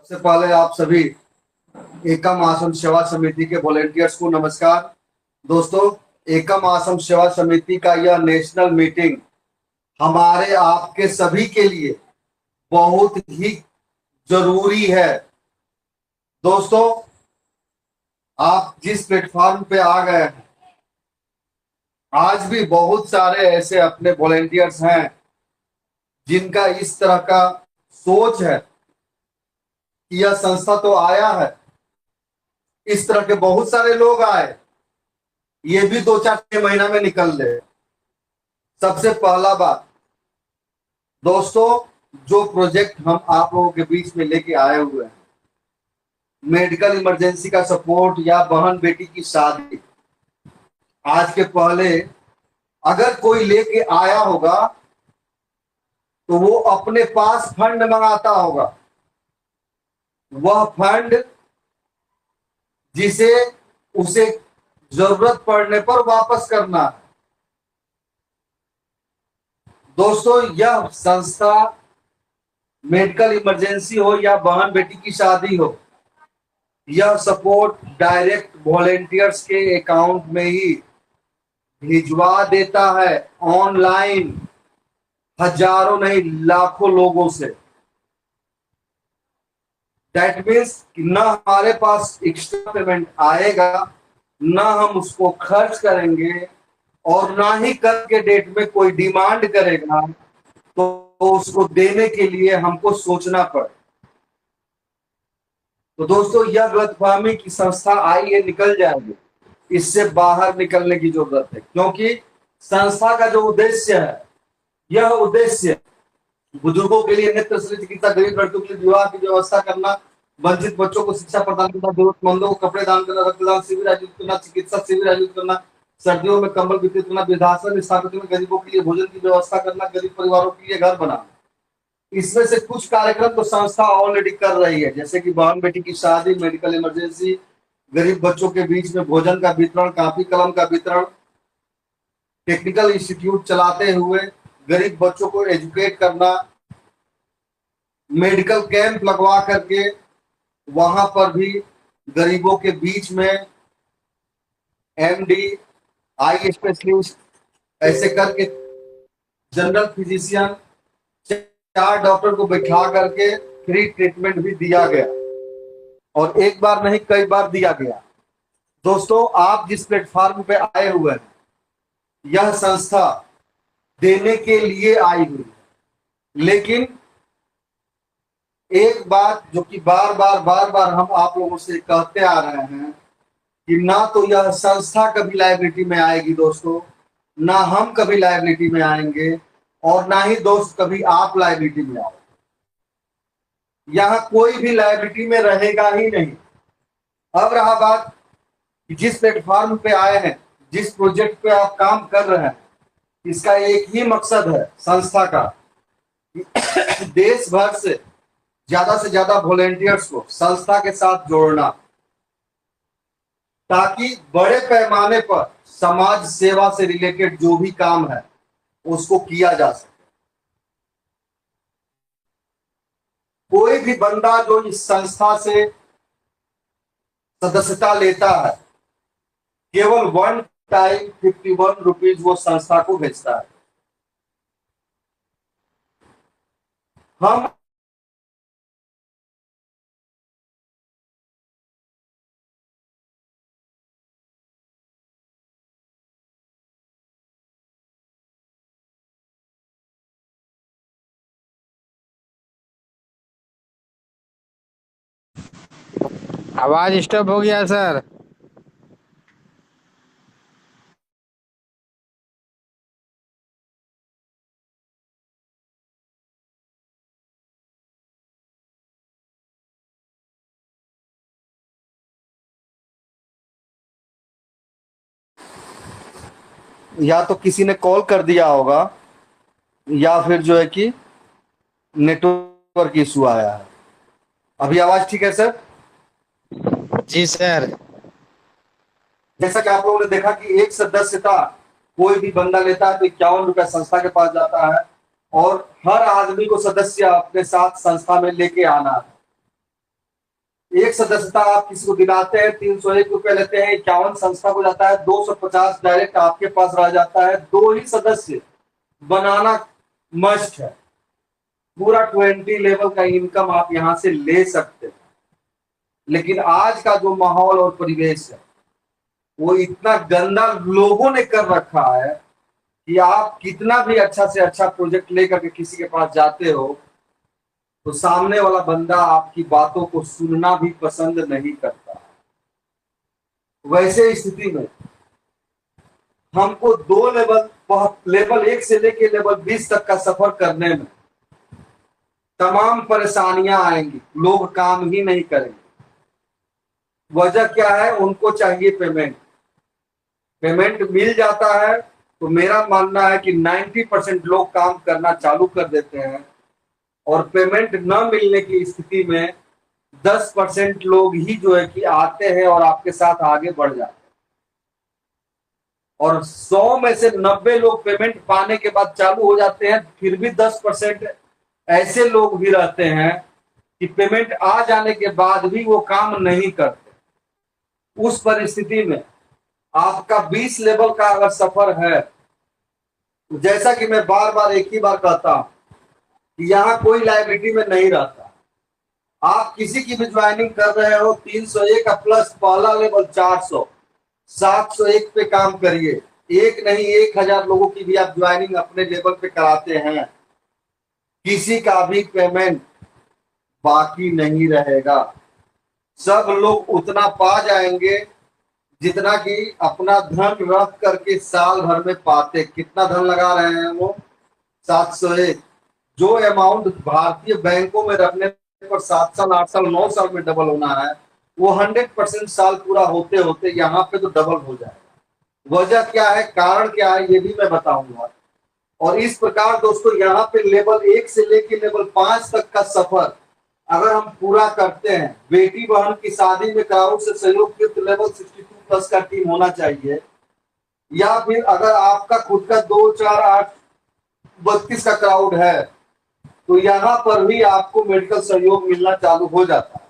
सबसे पहले आप सभी एकम आश्रम सेवा समिति के वॉलेंटियर्स को नमस्कार। दोस्तों, एकम आश्रम सेवा समिति का यह नेशनल मीटिंग हमारे आपके सभी के लिए बहुत ही जरूरी है। दोस्तों, आप जिस प्लेटफॉर्म पे आ गए हैं, आज भी बहुत सारे ऐसे अपने वॉलेंटियर्स हैं जिनका इस तरह का सोच है। यह संस्था तो आया है, इस तरह के बहुत सारे लोग आए, ये भी 2-4-6 महीना में निकल ले। सबसे पहला बात दोस्तों, जो प्रोजेक्ट हम आप लोगों के बीच में लेके आए हुए हैं, मेडिकल इमरजेंसी का सपोर्ट या बहन बेटी की शादी, आज के पहले अगर कोई लेके आया होगा तो वो अपने पास फंड मंगाता होगा। वह फंड जिसे उसे जरूरत पड़ने पर वापस करना है। दोस्तों, यह संस्था मेडिकल इमरजेंसी हो या बहन बेटी की शादी हो, यह सपोर्ट डायरेक्ट वॉलेंटियर्स के अकाउंट में ही भिजवा देता है, ऑनलाइन, हजारों नहीं लाखों लोगों से। दैट मीन्स कि ना हमारे पास एक्स्ट्रा पेमेंट आएगा, ना हम उसको खर्च करेंगे, और ना ही कल के डेट में कोई डिमांड करेगा तो उसको देने के लिए हमको सोचना पड़े। तो दोस्तों, यह गलतफहमी की संस्था आई है, निकल जाएगी, इससे बाहर निकलने की जरूरत है। क्योंकि संस्था का जो उद्देश्य है, यह उद्देश्य बुजुर्गों के लिए नेत्र शल्य चिकित्सा, गरीब लड़कियों के लिए विवाह की व्यवस्था करना, वंचित बच्चों को शिक्षा प्रदान करना, जरूरतमंदों को कपड़े दान करना, रक्तदान शिविर आयोजित करना, चिकित्सा शिविर आयोजित करना, सर्दियों में कंबल वितरित करना, वृद्धाश्रम स्थापित में गरीबों के लिए भोजन की व्यवस्था करना, गरीब परिवारों के लिए घर बनाना। इसमें से कुछ कार्यक्रम तो संस्था ऑलरेडी कर रही है, जैसे कि बहन बेटी की शादी, मेडिकल इमरजेंसी, गरीब बच्चों के बीच में भोजन का वितरण, कापी कलम का वितरण, टेक्निकल इंस्टीट्यूट चलाते हुए गरीब बच्चों को एजुकेट करना, मेडिकल कैंप लगवा करके वहां पर भी गरीबों के बीच में एमडी, आई स्पेशलिस्ट, ऐसे करके जनरल फिजिशियन, 4 डॉक्टर को बैठा करके फ्री ट्रीटमेंट भी दिया गया, और एक बार नहीं कई बार दिया गया। दोस्तों, आप जिस प्लेटफॉर्म पे आए हुए हैं, यह संस्था देने के लिए आई हुई है। लेकिन एक बात जो कि बार बार हम आप लोगों से कहते आ रहे हैं कि ना तो यह संस्था कभी लायबिलिटी में आएगी दोस्तों, ना हम कभी लायबिलिटी में आएंगे, और ना ही दोस्त कभी आप लायबिलिटी में आओ। यहां कोई भी लायबिलिटी में रहेगा ही नहीं। अब रहा बात कि जिस प्लेटफॉर्म पे आए हैं, जिस प्रोजेक्ट पे आप काम कर रहे हैं, इसका एक ही मकसद है संस्था का, देश भर से ज्यादा वॉलेंटियर्स को संस्था के साथ जोड़ना, ताकि बड़े पैमाने पर समाज सेवा से रिलेटेड जो भी काम है उसको किया जा सके। कोई भी बंदा जो इस संस्था से सदस्यता लेता है, केवल 1 टाइम 51 रुपीज वो संस्था को भेजता है। हम आवाज स्टॉप हो गया सर। या तो किसी ने कॉल कर दिया होगा, या फिर जो है कि नेटवर्क इशू आया है। अभी आवाज ठीक है सर? जी सर। जैसा कि आप लोगों ने देखा कि एक सदस्यता कोई भी बंदा लेता है तो 51 रुपया संस्था के पास जाता है, और हर आदमी को सदस्य अपने साथ संस्था में लेके आना है। एक सदस्यता आप किसी को दिलाते हैं, 301 रुपये लेते हैं, 51 संस्था को जाता है, 250 डायरेक्ट आपके पास रह जाता है। 2 ही सदस्य बनाना मस्ट है। पूरा 20 लेवल का इनकम आप यहां से ले सकते हैं। लेकिन आज का जो माहौल और परिवेश है वो इतना गंदा लोगों ने कर रखा है कि आप कितना भी अच्छा से अच्छा प्रोजेक्ट लेकर के किसी के पास जाते हो तो सामने वाला बंदा आपकी बातों को सुनना भी पसंद नहीं करता। वैसे स्थिति में हमको 2 लेवल, लेवल 1 से लेके लेवल 20 तक का सफर करने में तमाम परेशानियां आएंगी, लोग काम ही नहीं करेंगे। वजह क्या है? उनको चाहिए पेमेंट। पेमेंट मिल जाता है तो मेरा मानना है कि 90% लोग काम करना चालू कर देते हैं, और पेमेंट न मिलने की स्थिति में 10% लोग ही जो है कि आते हैं और आपके साथ आगे बढ़ जाते हैं। और 100 में से 90 लोग पेमेंट पाने के बाद चालू हो जाते हैं, फिर भी 10% ऐसे लोग भी रहते हैं कि पेमेंट आ जाने के बाद भी वो काम नहीं करते। उस परिस्थिति में आपका 20 लेवल का अगर सफर है, तो जैसा कि मैं बार बार एक ही बार कहता हूं कि यहां कोई लाइबिलिटी में नहीं रहता। आप किसी की भी ज्वाइनिंग कर रहे हो, 301 का प्लस पहला लेवल 400, 701 पे काम करिए। एक नहीं 1000 लोगों की भी आप ज्वाइनिंग अपने लेवल पे कराते हैं, किसी का भी पेमेंट बाकी नहीं रहेगा। सब लोग उतना पा जाएंगे जितना कि अपना धन रख करके साल भर में पाते। कितना धन लगा रहे हैं वो? 701। जो अमाउंट भारतीय बैंकों में रखने पर 7 साल 8 साल 9 साल में डबल होना है, वो 100% साल पूरा होते होते यहाँ पे तो डबल हो जाएगा। वजह क्या है, कारण क्या है, ये भी मैं बताऊंगा। और इस प्रकार दोस्तों यहाँ पे लेवल 1 से लेके लेवल 5 तक का सफर अगर हम पूरा करते हैं, बेटी बहन की शादी में क्राउड से सहयोग के तो लेवल 62 प्लस का टीम होना चाहिए। या फिर अगर आपका खुद का 2 4 8 32 का क्राउड है तो यहाँ पर भी आपको मेडिकल सहयोग मिलना चालू हो जाता है।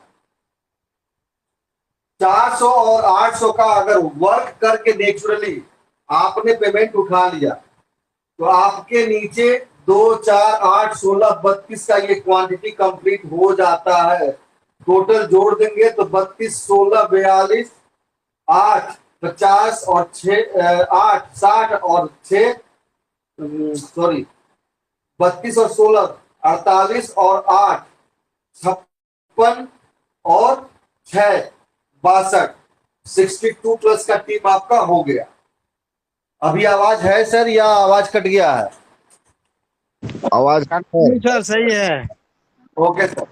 400 और 800 का अगर वर्क करके नेचुरली आपने पेमेंट उठा लिया तो आपके नीचे 2 4 8 16 32 का ये क्वांटिटी कंप्लीट हो जाता है। टोटल जोड़ देंगे तो 32 16 42 8 50 और 6 8 60 और 6 सॉरी 32 और 16 48 और 8 56 और 6 62 62 प्लस का टीम आपका हो गया। अभी आवाज है सर या आवाज कट गया है? आवाज है। सर सही है। Okay sir.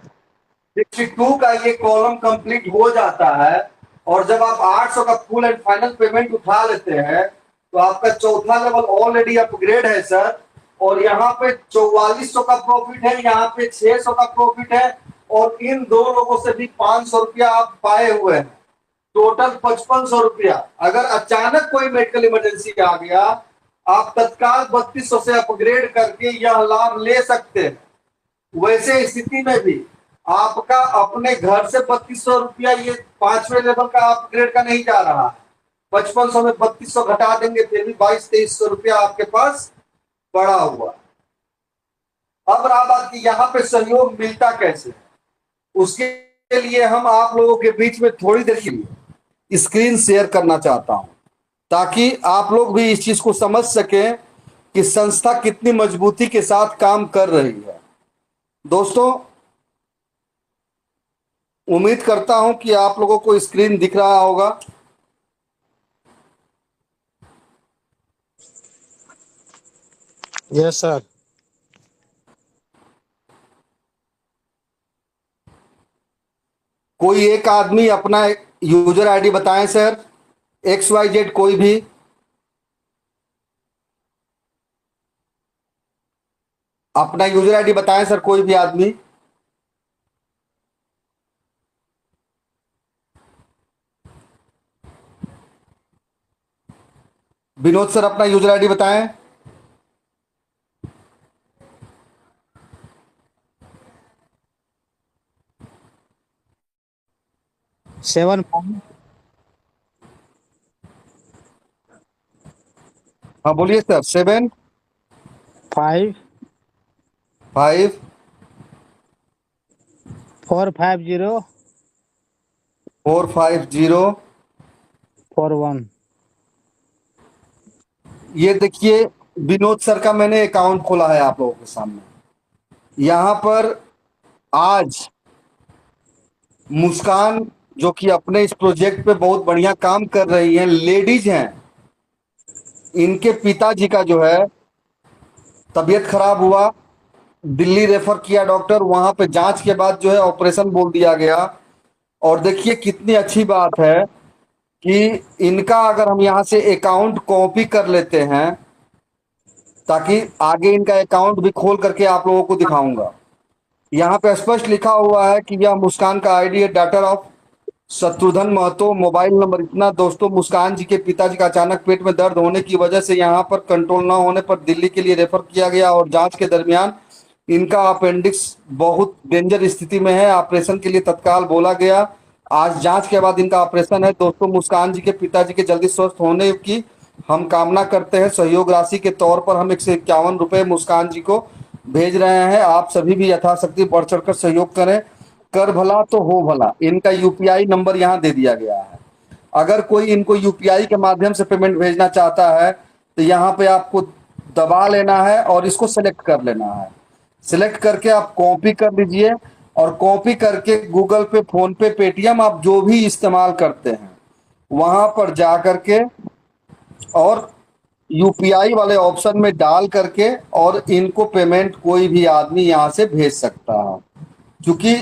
62 का ये कॉलम कंप्लीट हो जाता है, और जब आप 800 का फुल एंड फाइनल पेमेंट उठा लेते हैं तो आपका चौथा लेवल ऑलरेडी अपग्रेड है सर। और यहाँ पे 4400 का प्रॉफिट है, यहाँ पे 600 का प्रॉफिट है, और इन दो लोगों से भी 500 रुपया आप पाए हुए हैं। टोटल 5500 रुपया। अगर अचानक कोई मेडिकल इमरजेंसी आ गया, आप तत्काल 3200 से अपग्रेड करके यह लाभ ले सकते हैं। वैसे स्थिति में भी आपका अपने घर से 3200 रुपया ये 5वें लेवल का अपग्रेड का नहीं जा रहा है। 5500 में 3200 घटा देंगे फिर भी 2200-2300 रुपया आपके पास पड़ा हुआ। अब रहा बात कि यहाँ पे सहयोग मिलता कैसे, उसके लिए हम आप लोगों के बीच में थोड़ी देर के लिए स्क्रीन शेयर करना चाहता हूं, ताकि आप लोग भी इस चीज को समझ सकें कि संस्था कितनी मजबूती के साथ काम कर रही है। दोस्तों, उम्मीद करता हूं कि आप लोगों को स्क्रीन दिख रहा होगा। Yes sir. कोई एक आदमी अपना यूजर आईडी बताएं सर, XYZ कोई भी। अपना यूजर आईडी बताएं सर, कोई भी आदमी। विनोद सर अपना यूजर आईडी बताएं। 7 हाँ बोलिए सर। 7 5 5 450 450 41। ये देखिए विनोद सर का मैंने अकाउंट खोला है आप लोगों के सामने। यहाँ पर आज मुस्कान जो कि अपने इस प्रोजेक्ट पे बहुत बढ़िया काम कर रही हैं, लेडीज हैं, इनके पिताजी का जो है तबीयत खराब हुआ, दिल्ली रेफर किया डॉक्टर, वहां पे जांच के बाद जो है ऑपरेशन बोल दिया गया। और देखिए कितनी अच्छी बात है कि इनका अगर हम यहाँ से अकाउंट कॉपी कर लेते हैं, ताकि आगे इनका अकाउंट भी खोल करके आप लोगों को दिखाऊंगा। यहाँ पे स्पष्ट लिखा हुआ है कि यह मुस्कान का आईडी है, daughter of Shatrughan Mahato, mobile number इतना। दोस्तों मुस्कान जी के पिताजी का अचानक पेट में दर्द होने की वजह से यहाँ पर कंट्रोल न होने पर दिल्ली के लिए रेफर किया गया और जांच के दरमियान इनका अपेंडिक्स बहुत डेंजर स्थिति में है, ऑपरेशन के लिए तत्काल बोला गया। आज जांच के बाद इनका ऑपरेशन है। दोस्तों मुस्कान जी के पिताजी के जल्दी स्वस्थ होने की हम कामना करते हैं। सहयोग राशि के तौर पर हम 151 रुपए मुस्कान जी को भेज रहे हैं। आप सभी भी यथाशक्ति बढ़ चढ़कर सहयोग करें। कर भला तो हो भला। इनका यूपीआई नंबर यहाँ दे दिया गया है। अगर कोई इनको यूपीआई के माध्यम से पेमेंट भेजना चाहता है तो यहाँ पे आपको दबा लेना है और इसको सेलेक्ट कर लेना है। सिलेक्ट करके आप कॉपी कर लीजिए और कॉपी करके गूगल पे, फोन पे, पेटीएम, आप जो भी इस्तेमाल करते हैं वहां पर जा करके और यूपीआई वाले ऑप्शन में डाल करके और इनको पेमेंट कोई भी आदमी यहां से भेज सकता है। क्योंकि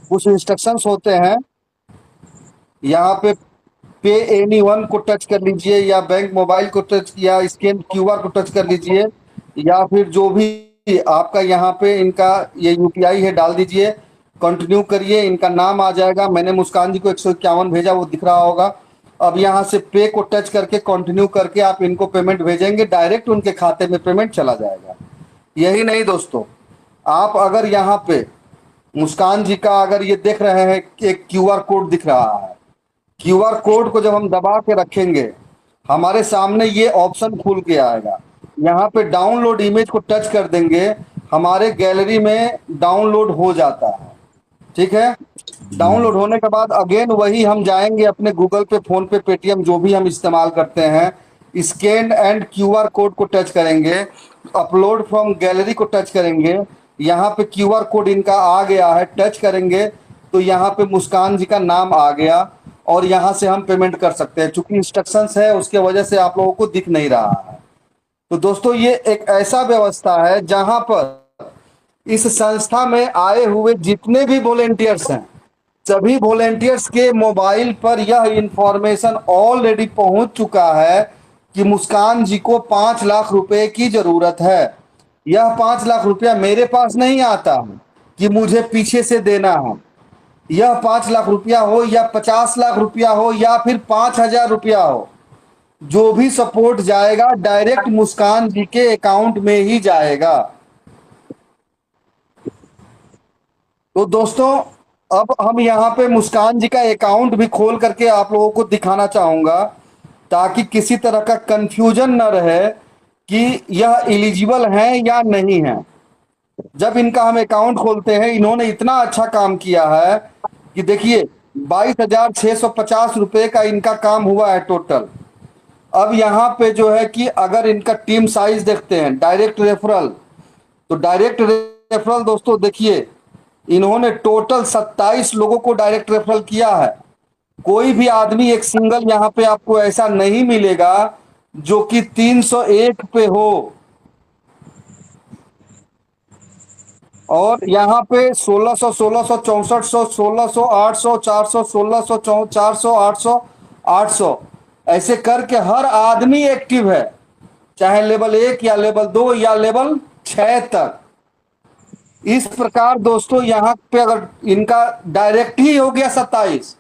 कुछ इंस्ट्रक्शंस होते हैं यहाँ पे एनीवन को टच कर लीजिए या बैंक मोबाइल को टच या स्कैन क्यूआर को टच कर लीजिए या फिर जो भी आपका यहाँ पे इनका ये यूपीआई है डाल दीजिए, कंटिन्यू करिए, इनका नाम आ जाएगा। मैंने मुस्कान जी को 151 भेजा, वो दिख रहा होगा। अब यहाँ से पे को टच करके कंटिन्यू करके आप इनको पेमेंट भेजेंगे, डायरेक्ट उनके खाते में पेमेंट चला जाएगा। यही नहीं दोस्तों, आप अगर यहाँ पे मुस्कान जी का अगर ये देख रहे हैं कि एक क्यूआर कोड दिख रहा है, क्यूआर कोड को जब हम दबा के रखेंगे हमारे सामने ये ऑप्शन खुल के आएगा। यहाँ पे डाउनलोड इमेज को टच कर देंगे, हमारे गैलरी में डाउनलोड हो जाता है। ठीक है, डाउनलोड होने के बाद अगेन वही हम जाएंगे अपने गूगल पे, फोन पे, पेटीएम जो भी हम इस्तेमाल करते हैं, स्कैन एंड क्यूआर कोड को टच करेंगे, अपलोड फ्रॉम गैलरी को टच करेंगे। यहाँ पे क्यूआर कोड इनका आ गया है, टच करेंगे तो यहाँ पे मुस्कान जी का नाम आ गया और यहाँ से हम पेमेंट कर सकते हैं। चूंकि इंस्ट्रक्शंस है उसके वजह से आप लोगों को दिख नहीं रहा है। तो दोस्तों ये एक ऐसा व्यवस्था है जहां पर इस संस्था में आए हुए जितने भी वॉलेंटियर्स हैं, सभी वॉलेंटियर्स के मोबाइल पर यह इंफॉर्मेशन ऑलरेडी पहुंच चुका है कि मुस्कान जी को 5 लाख रुपए की जरूरत है। यह 5 लाख रुपया मेरे पास नहीं आता कि मुझे पीछे से देना है। यह 5 लाख रुपया हो या 50 लाख रुपया हो या फिर 5,000 रुपया हो, जो भी सपोर्ट जाएगा डायरेक्ट मुस्कान जी के अकाउंट में ही जाएगा। तो दोस्तों अब हम यहाँ पे मुस्कान जी का अकाउंट भी खोल करके आप लोगों को दिखाना चाहूंगा, ताकि किसी तरह का कंफ्यूजन न रहे कि यह एलिजिबल है या नहीं है। जब इनका हम अकाउंट खोलते हैं, इन्होंने इतना अच्छा काम किया है कि देखिए 22,650 रुपए का इनका काम हुआ है टोटल। अब यहाँ पे जो है कि अगर इनका टीम साइज देखते हैं, डायरेक्ट रेफरल, तो डायरेक्ट रेफरल दोस्तों देखिए इन्होंने टोटल 27 लोगों को डायरेक्ट रेफरल किया है। कोई भी आदमी एक सिंगल यहाँ पे आपको ऐसा नहीं मिलेगा जो कि 301 पे हो। और यहाँ पे 1600, 1600, 6400, 1600, 800, 400, 1600, 400, 800, 800 ऐसे करके हर आदमी एक्टिव है, चाहे लेवल 1 या लेवल 2 या लेवल 6 तक। इस प्रकार दोस्तों यहाँ पे अगर इनका डायरेक्ट ही हो गया 27,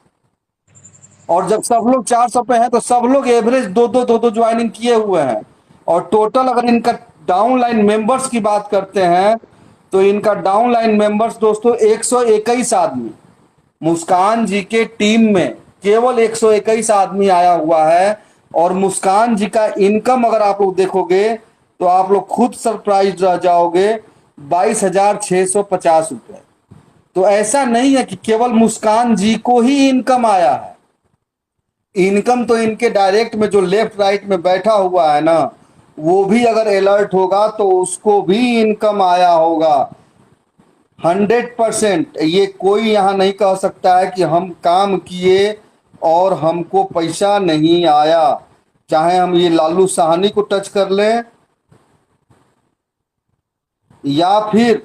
और जब सब लोग 400 पे हैं तो सब लोग एवरेज दो दो ज्वाइनिंग किए हुए हैं। और टोटल अगर इनका डाउनलाइन मेंबर्स की बात करते हैं तो इनका डाउनलाइन मेंबर्स दोस्तों 121 आदमी, मुस्कान जी के टीम में केवल 121 आदमी आया हुआ है और मुस्कान जी का इनकम अगर आप लोग देखोगे तो आप लोग खुद सरप्राइज रह जाओगे, 22,650 रुपए। तो ऐसा नहीं है कि केवल मुस्कान जी को ही इनकम आया है, इनकम तो इनके डायरेक्ट में जो लेफ्ट राइट में बैठा हुआ है ना, वो भी अगर अलर्ट होगा तो उसको भी इनकम आया होगा 100%। ये कोई यहां नहीं कह सकता है कि हम काम किए और हमको पैसा नहीं आया। चाहे हम ये लालू साहनी को टच कर लें या फिर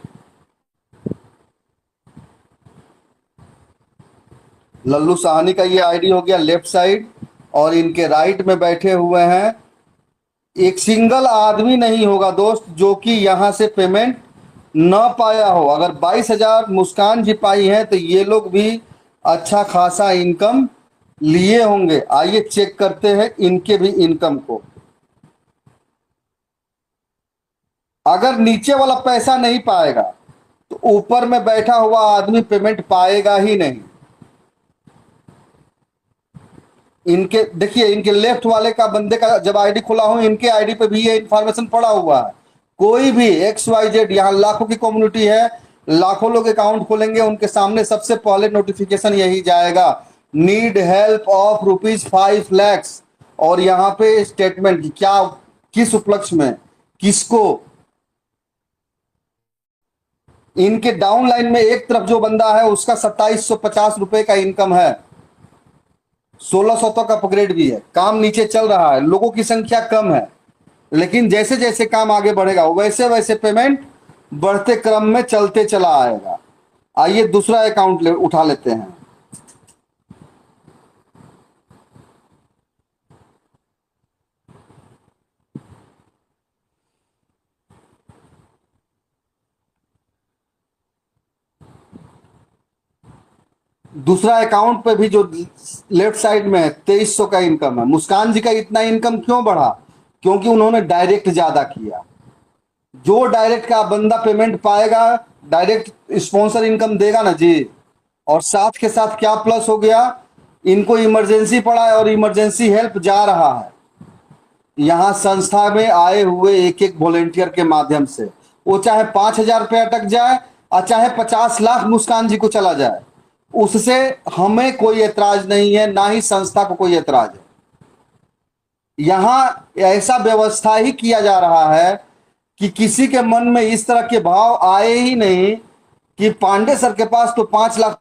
लल्लू साहनी का ये आईडी हो गया लेफ्ट साइड, और इनके राइट में बैठे हुए हैं, एक सिंगल आदमी नहीं होगा दोस्त जो कि यहां से पेमेंट न पाया हो। अगर 22,000 मुस्कान जी पाई हैं तो ये लोग भी अच्छा खासा इनकम लिए होंगे। आइए चेक करते हैं इनके भी इनकम को। अगर नीचे वाला पैसा नहीं पाएगा तो ऊपर में बैठा हुआ आदमी पेमेंट पाएगा ही नहीं। इनके देखिए, इनके लेफ्ट वाले का बंदे का जब आईडी खुला हो, इनके आईडी पे भी ये इंफॉर्मेशन पड़ा हुआ है। कोई भी XYZ, यहाँ लाखों की कम्युनिटी है, लाखों लोग अकाउंट खोलेंगे, उनके सामने सबसे पहले नोटिफिकेशन यही जाएगा, नीड हेल्प ऑफ ₹5 लाख। और यहाँ पे स्टेटमेंट क्या, किस उपलक्ष्य में, किसको। इनके डाउन लाइन में एक तरफ जो बंदा है उसका 2750 रुपए का इनकम है, 1600 तक अपग्रेड भी है। काम नीचे चल रहा है, लोगों की संख्या कम है, लेकिन जैसे जैसे काम आगे बढ़ेगा वैसे वैसे पेमेंट बढ़ते क्रम में चलते चला आएगा। आइए दूसरा अकाउंट उठा लेते हैं। दूसरा अकाउंट पे भी जो लेफ्ट साइड में है 2300 का इनकम है। मुस्कान जी का इतना इनकम क्यों बढ़ा? क्योंकि उन्होंने डायरेक्ट ज्यादा किया। जो डायरेक्ट का बंदा पेमेंट पाएगा, डायरेक्ट स्पॉन्सर इनकम देगा ना जी। और साथ के साथ क्या प्लस हो गया, इनको इमरजेंसी पड़ा है और इमरजेंसी हेल्प जा रहा है यहाँ संस्था में आए हुए एक एक वॉलेंटियर के माध्यम से। वो चाहे 5,000 रुपये अटक जाए और चाहे 50 लाख मुस्कान जी को चला जाए, उससे हमें कोई एतराज नहीं है, ना ही संस्था को कोई एतराज है। यहां ऐसा व्यवस्था ही किया जा रहा है कि किसी के मन में इस तरह के भाव आए ही नहीं कि पांडे सर के पास तो 5 लाख